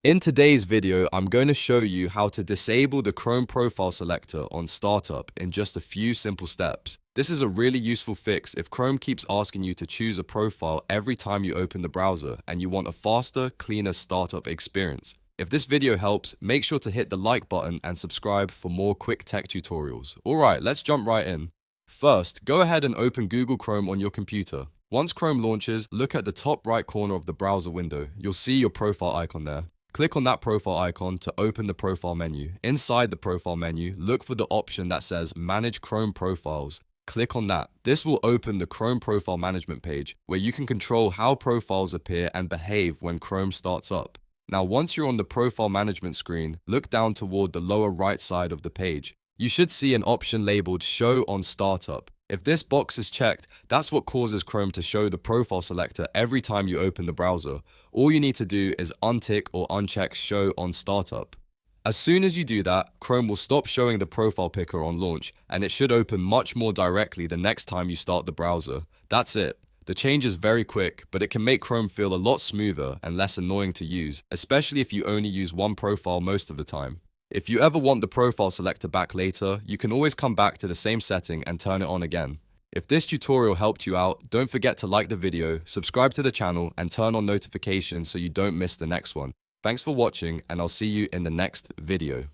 In today's video, I'm going to show you how to disable the Chrome profile selector on startup in just a few simple steps. This is a really useful fix if Chrome keeps asking you to choose a profile every time you open the browser and you want a faster, cleaner startup experience. If this video helps, make sure to hit the like button and subscribe for more quick tech tutorials. Alright, let's jump right in. First, go ahead and open Google Chrome on your computer. Once Chrome launches, look at the top right corner of the browser window. You'll see your profile icon there. Click on that profile icon to open the profile menu. Inside the profile menu, look for the option that says Manage Chrome Profiles. Click on that. This will open the Chrome Profile Management page, where you can control how profiles appear and behave when Chrome starts up. Now, once you're on the profile management screen, look down toward the lower right side of the page. You should see an option labeled Show on Startup. If this box is checked, that's what causes Chrome to show the profile selector every time you open the browser. All you need to do is untick or uncheck Show on Startup. As soon as you do that, Chrome will stop showing the profile picker on launch, and it should open much more directly the next time you start the browser. That's it. The change is very quick, but it can make Chrome feel a lot smoother and less annoying to use, especially if you only use one profile most of the time. If you ever want the profile selector back later, you can always come back to the same setting and turn it on again. If this tutorial helped you out, don't forget to like the video, subscribe to the channel, and turn on notifications so you don't miss the next one. Thanks for watching, and I'll see you in the next video.